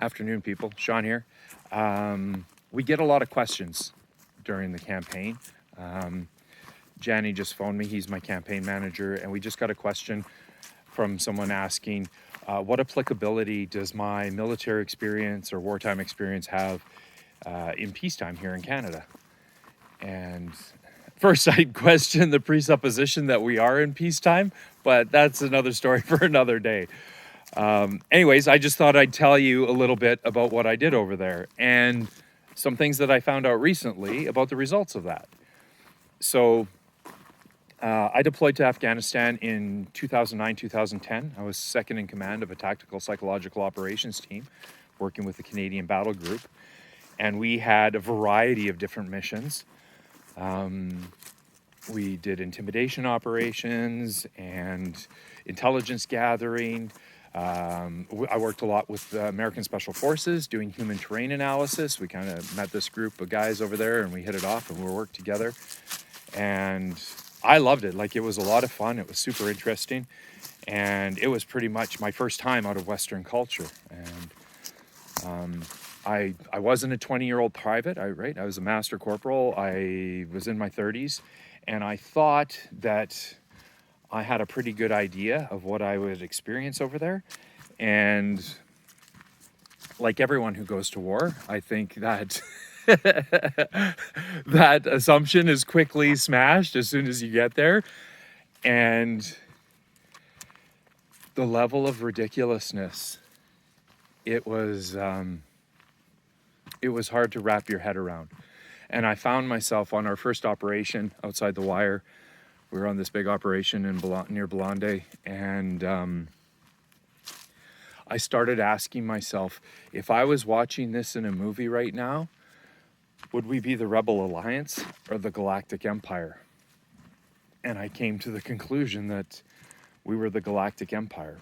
Afternoon, people. Sean here. We get a lot of questions during the campaign. Janny just phoned me. He's my campaign manager, and we just got a question from someone asking, what applicability does my military experience or wartime experience have in peacetime here in Canada? And first, I question the presupposition that we are in peacetime, but that's another story for another day. Anyways, I just thought I'd tell you a little bit about what I did over there and some things that I found out recently about the results of that. So I deployed to Afghanistan in 2009, 2010. I was second in command of a tactical psychological operations team working with the Canadian Battle Group. And we had a variety of different missions. We did intimidation operations and intelligence gathering. I worked a lot with the American Special Forces doing human terrain analysis. We kind of met this group of guys over there and we hit it off and we worked together. And I loved it. Like, it was a lot of fun. It was super interesting. And it was pretty much my first time out of Western culture. And I wasn't a 20-year-old private, I was a master corporal. I was in my 30s, and I thought that I had a pretty good idea of what I would experience over there. And like everyone who goes to war, I think that that assumption is quickly smashed as soon as you get there. And the level of ridiculousness, it was hard to wrap your head around. And I found myself on our first operation outside the wire. We were on this big operation near Blonde, and I started asking myself, if I was watching this in a movie right now, would we be the Rebel Alliance or the Galactic Empire? And I came to the conclusion that we were the Galactic Empire.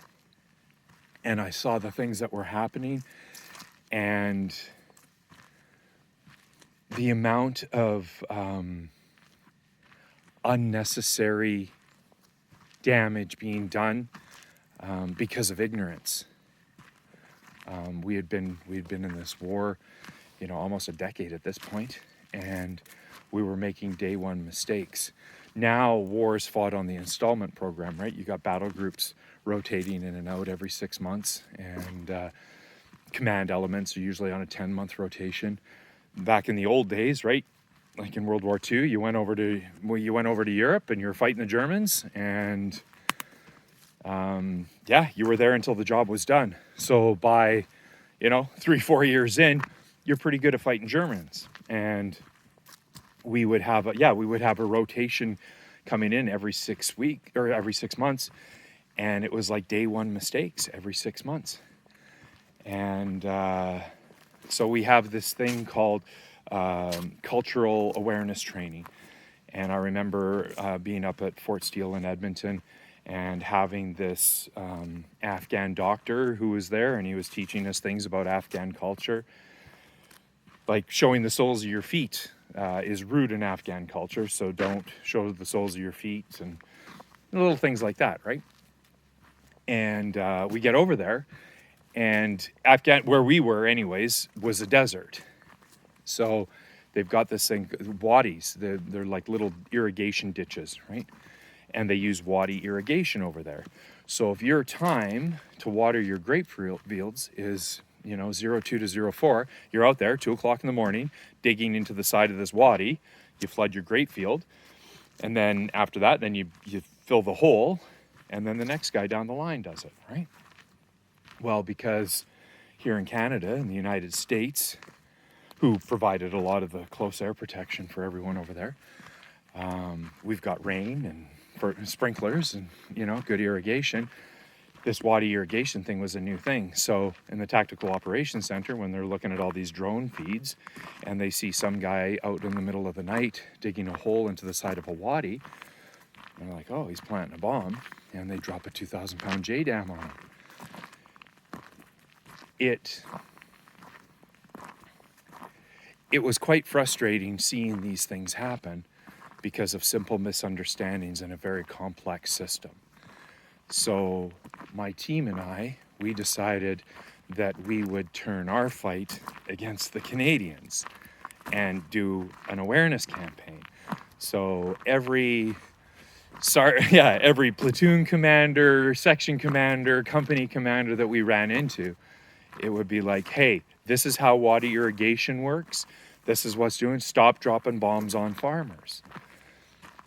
And I saw the things that were happening, and the amount of unnecessary damage being done because of ignorance. We had been in this war, almost a decade at this point, and we were making day one mistakes. Now war's fought on the installment program, right? You got battle groups rotating in and out every 6 months, and command elements are usually on a 10-month rotation. Back in the old days, right? Like in World War II, you went over to Europe and you were fighting the Germans, and you were there until the job was done. So by 3-4 years in, you're pretty good at fighting Germans. And we would have a rotation coming in every 6 months, and it was like day one mistakes every 6 months. And so we have this thing called cultural awareness training. And I remember being up at Fort Steele in Edmonton and having this Afghan doctor who was there, and he was teaching us things about Afghan culture. Like, showing the soles of your feet is rude in Afghan culture, so don't show the soles of your feet, and little things like that, right? And we get over there, and where we were anyways, was a desert. So they've got this thing, wadis, they're like little irrigation ditches, right? And they use wadi irrigation over there. So if your time to water your grape fields is 02 to 04, you're out there 2 o'clock in the morning digging into the side of this wadi, you flood your grape field, and then after that, then you fill the hole, and then the next guy down the line does it, right? Well, because here in Canada, in the United States, who provided a lot of the close air protection for everyone over there, we've got rain and sprinklers and good irrigation. This wadi irrigation thing was a new thing. So in the Tactical Operations Center, when they're looking at all these drone feeds and they see some guy out in the middle of the night digging a hole into the side of a wadi, they're like, oh, he's planting a bomb, and they drop a 2,000-pound JDAM on him. It was quite frustrating seeing these things happen because of simple misunderstandings in a very complex system. So my team and I, we decided that we would turn our fight against the Canadians and do an awareness campaign. So every platoon commander, section commander, company commander that we ran into, it would be like, hey, this is how water irrigation works. This is what's doing. Stop dropping bombs on farmers,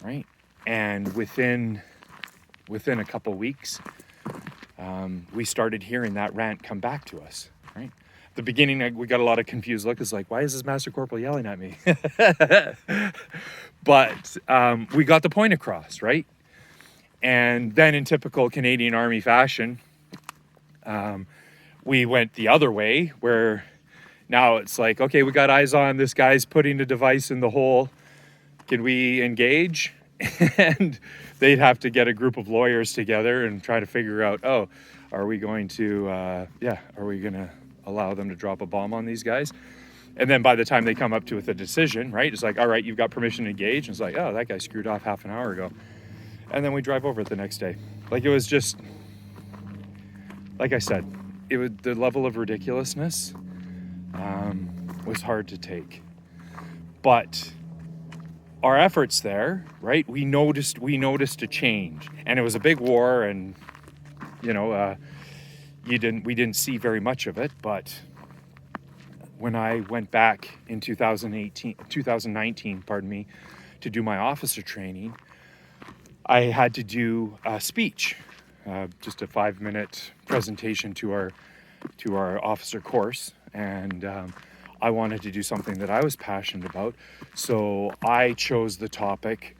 right? And within a couple weeks, we started hearing that rant come back to us, right? At the beginning, we got a lot of confused look. It's like, why is this Master Corporal yelling at me? But we got the point across, right? And then in typical Canadian Army fashion, we went the other way, where now it's like, okay, we got eyes on this guy's putting a device in the hole. Can we engage? And they'd have to get a group of lawyers together and try to figure out, oh, are we going to allow them to drop a bomb on these guys? And then by the time they come up to with a decision, right, it's like, all right, you've got permission to engage. And it's like, oh, that guy screwed off half an hour ago. And then we drive over it the next day. Like, it was just, like I said, the level of ridiculousness was hard to take. But our efforts there, right, we noticed a change. And it was a big war, and we didn't see very much of it. But when I went back in 2019, to do my officer training, I had to do a speech, just a 5-minute presentation to our officer course, and I wanted to do something that I was passionate about, so I chose the topic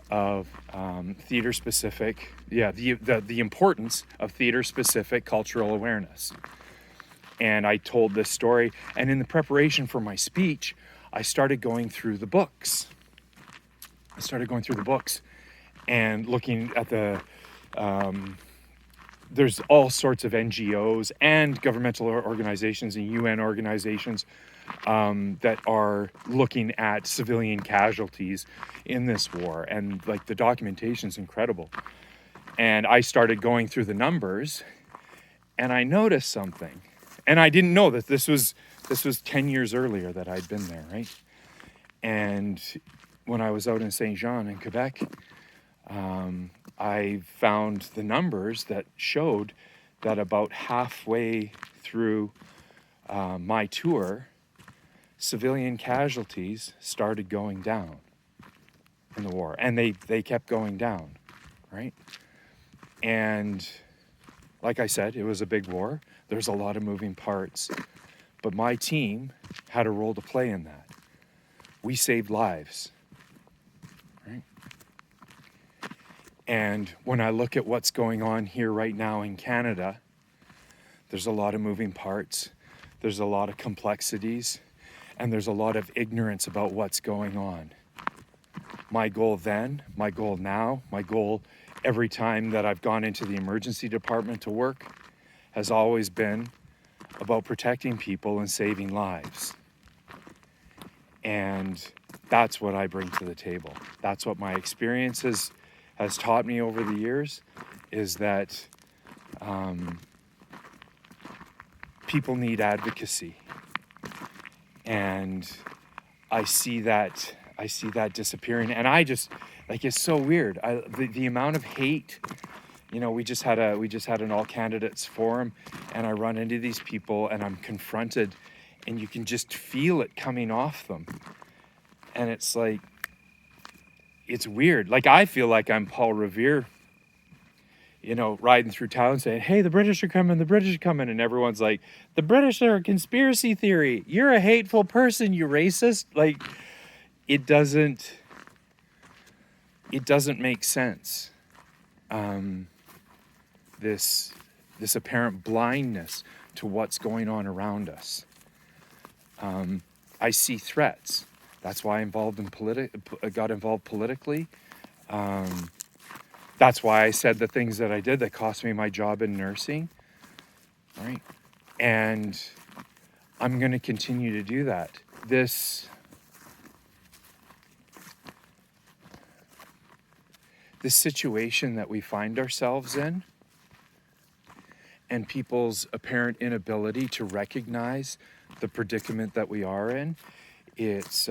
of theater-specific, the importance of theater-specific cultural awareness. And I told this story, and in the preparation for my speech, I started going through the books. And looking at there's all sorts of NGOs and governmental organizations and UN organizations that are looking at civilian casualties in this war. And like, the documentation is incredible. And I started going through the numbers, and I noticed something. And I didn't know that this was 10 years earlier that I'd been there, right? And when I was out in Saint Jean in Quebec, I found the numbers that showed that about halfway through my tour, civilian casualties started going down in the war. And they kept going down, right? And like I said, it was a big war. There's a lot of moving parts. But my team had a role to play in that. We saved lives, right? And when I look at what's going on here right now in Canada, there's a lot of moving parts. There's a lot of complexities. And there's a lot of ignorance about what's going on. My goal then, my goal now, my goal every time that I've gone into the emergency department to work has always been about protecting people and saving lives. And that's what I bring to the table. That's what my experience has taught me over the years, is that people need advocacy. And I see that disappearing. And I just, like, it's so weird. The amount of hate, we just had an all candidates forum, and I run into these people and I'm confronted, and you can just feel it coming off them. And it's like, it's weird. Like, I feel like I'm Paul Revere, riding through town saying, hey, the British are coming. And everyone's like, the British are a conspiracy theory. You're a hateful person, you racist. Like, it doesn't make sense. This apparent blindness to what's going on around us. I see threats. That's why I got involved politically. That's why I said the things that I did that cost me my job in nursing, right? And I'm going to continue to do that. This situation that we find ourselves in, and people's apparent inability to recognize the predicament that we are in, it's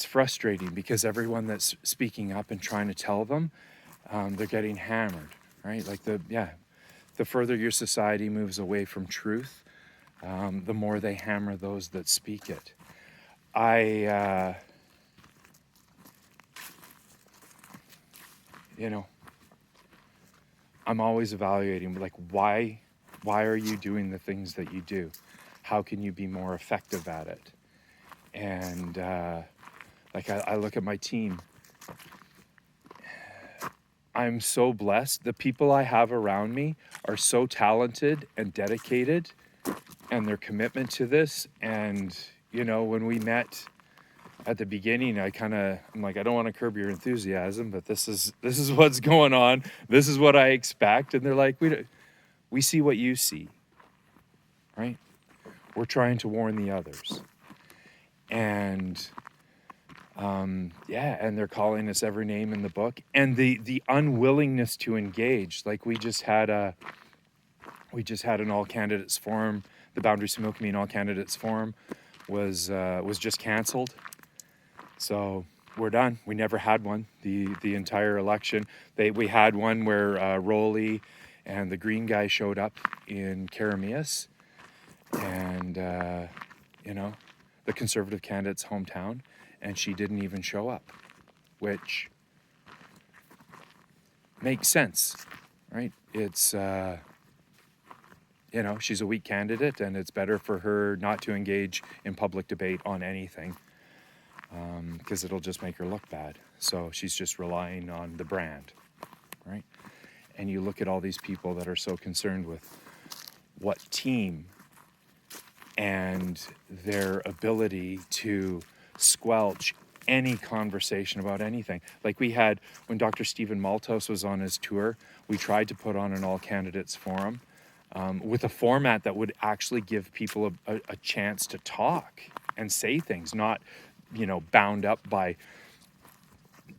frustrating, because everyone that's speaking up and trying to tell them, they're getting hammered, right? Like the further your society moves away from truth, the more they hammer those that speak it. I'm always evaluating, like, why are you doing the things that you do? How can you be more effective at it? And I look at my team. I'm so blessed. The people I have around me are so talented and dedicated, and their commitment to this. And, when we met at the beginning, I'm like, I don't want to curb your enthusiasm, but this is what's going on. This is what I expect. And they're like, we see what you see, right? We're trying to warn the others. And and they're calling us every name in the book. And the unwillingness to engage, like we just had an all candidates forum. The Boundary Similkameen all candidates forum was just canceled. So we're done. We never had one the entire election. We had one where Rowley and the Green guy showed up in Karamias, and the Conservative candidate's hometown, and she didn't even show up, which makes sense, right? It's she's a weak candidate, and it's better for her not to engage in public debate on anything, because it'll just make her look bad. So she's just relying on the brand, right? And you look at all these people that are so concerned with what team and their ability to squelch any conversation about anything. Like we had, when Dr. Stephen Maltos was on his tour, we tried to put on an all candidates forum with a format that would actually give people a chance to talk and say things, not, bound up by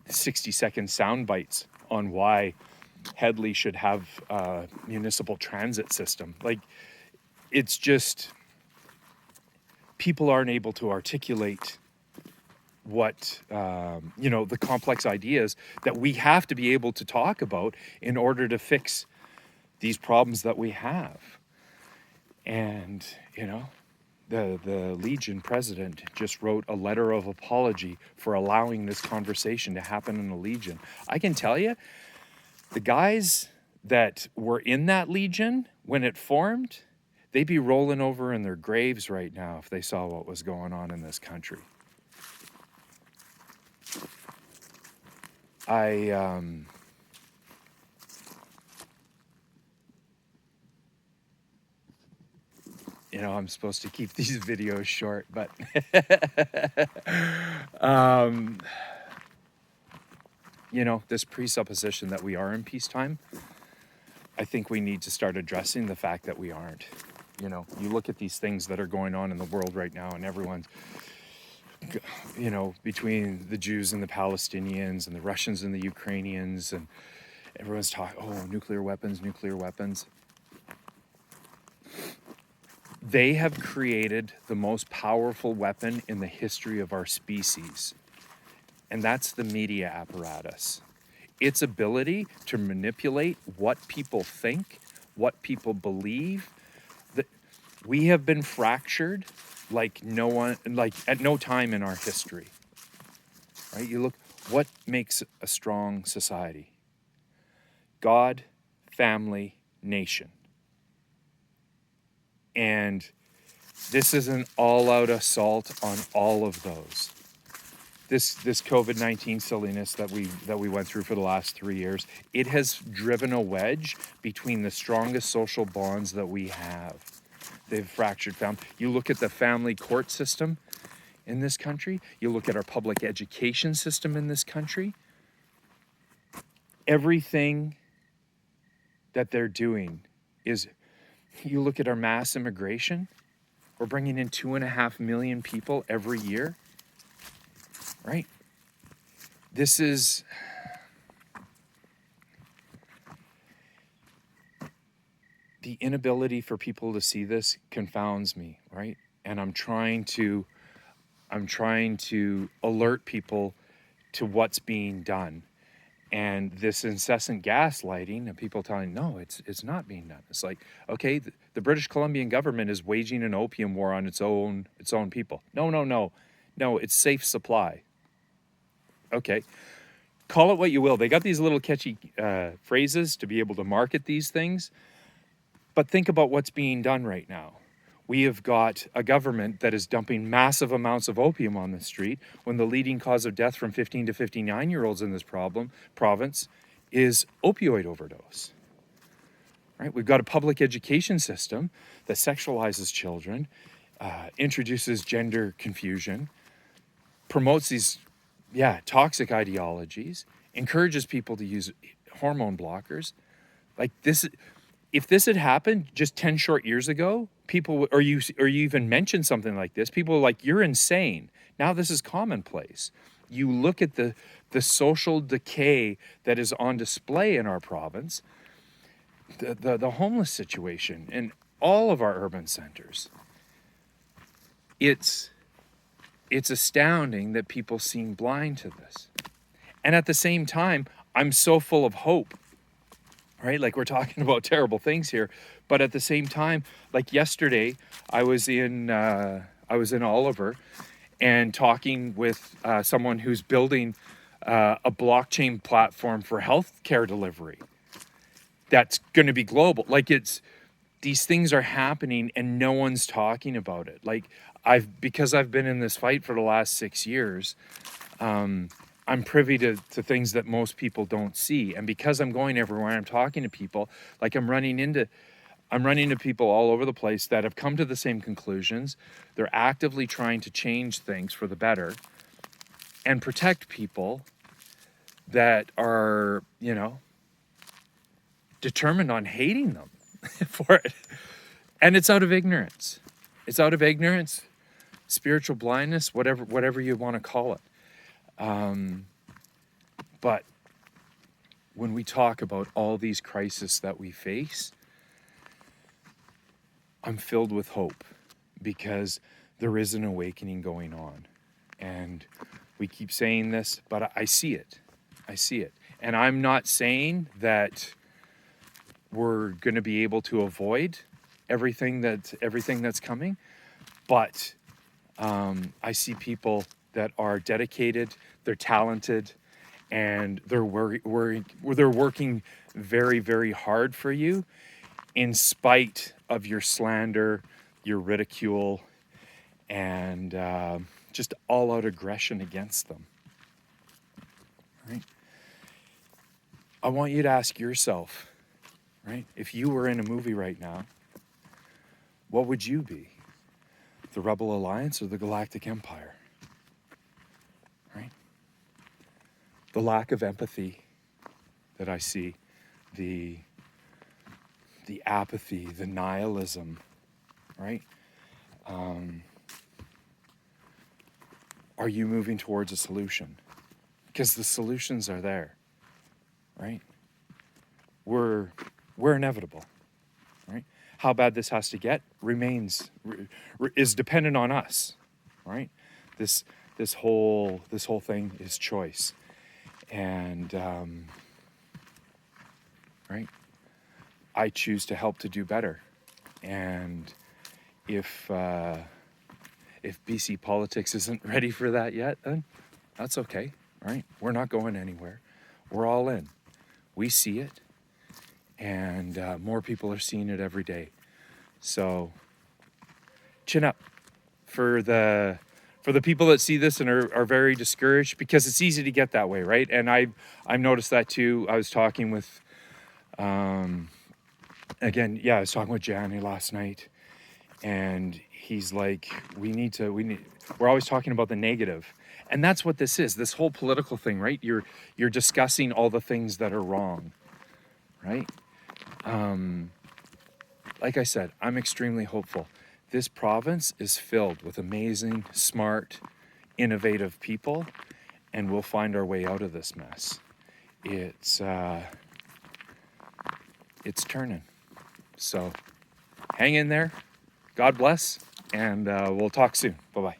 60-second sound bites on why Headley should have a municipal transit system. Like, it's just, people aren't able to articulate what, the complex ideas that we have to be able to talk about in order to fix these problems that we have. And, the Legion president just wrote a letter of apology for allowing this conversation to happen in the Legion. I can tell you, the guys that were in that Legion when it formed, they'd be rolling over in their graves right now if they saw what was going on in this country. I'm supposed to keep these videos short, but this presupposition that we are in peacetime, I think we need to start addressing the fact that we aren't. You look at these things that are going on in the world right now, and everyone's, between the Jews and the Palestinians and the Russians and the Ukrainians, and everyone's talking, nuclear weapons. They have created the most powerful weapon in the history of our species, and that's the media apparatus. Its ability to manipulate what people think, what people believe. We have been fractured like at no time in our history, right? You look, what makes a strong society? God, family, nation. And this is an all-out assault on all of those. This COVID-19 silliness that we went through for the last 3 years, it has driven a wedge between the strongest social bonds that we have. They've fractured family. You look at the family court system in this country. You look at our public education system in this country. Everything that they're doing is, you look at our mass immigration. We're bringing in 2.5 million people every year, right? This the inability for people to see this confounds me, right? And I'm trying to alert people to what's being done. And this incessant gaslighting and people telling, no, it's not being done. It's like, okay, the British Columbian government is waging an opium war on its own people. No, it's safe supply. Okay, call it what you will. They got these little catchy phrases to be able to market these things. But think about what's being done right now. We have got a government that is dumping massive amounts of opium on the street when the leading cause of death from 15 to 59-year-olds in this province is opioid overdose. Right? We've got a public education system that sexualizes children, introduces gender confusion, promotes these, toxic ideologies, encourages people to use hormone blockers. Like this, if this had happened just 10 short years ago, people, or you even mentioned something like this, people were like, you're insane. Now this is commonplace. You look at the social decay that is on display in our province, the homeless situation in all of our urban centers. It's astounding that people seem blind to this. And at the same time, I'm so full of hope, right? Like, we're talking about terrible things here, but at the same time, like yesterday, I was in Oliver and talking with someone who's building a blockchain platform for healthcare delivery that's going to be global. Like, these things are happening and no one's talking about it. Like, because I've been in this fight for the last 6 years, I'm privy to things that most people don't see. And because I'm going everywhere, I'm talking to people, like I'm running into people all over the place that have come to the same conclusions. They're actively trying to change things for the better and protect people that are, determined on hating them for it. And it's out of ignorance. It's out of ignorance, spiritual blindness, whatever you want to call it. But when we talk about all these crises that we face, I'm filled with hope because there is an awakening going on. And we keep saying this, but I see it. I see it. And I'm not saying that we're going to be able to avoid everything that's coming, but I see people that are dedicated, they're talented, and they're working very, very hard for you in spite of your slander, your ridicule, and just all-out aggression against them. Right? I want you to ask yourself, right? If you were in a movie right now, what would you be? The Rebel Alliance or the Galactic Empire? Right? The lack of empathy that I see, the apathy, the nihilism, right? Are you moving towards a solution? Because the solutions are there, right? We're inevitable, right? How bad this has to get is dependent on us, right? This whole thing is choice, and right. I choose to help to do better, and if BC politics isn't ready for that yet, then that's okay, right? We're not going anywhere. We're all in. We see it, and more people are seeing it every day. So chin up for the people that see this and are very discouraged, because it's easy to get that way, right? And I've noticed that too. I was talking with I was talking with Johnny last night, and he's like, we're always talking about the negative. And that's what this is, this whole political thing, right? You're discussing all the things that are wrong, right? Like I said, I'm extremely hopeful. This province is filled with amazing, smart, innovative people, and we'll find our way out of this mess. It's turning. So hang in there. God bless, and we'll talk soon. Bye-bye.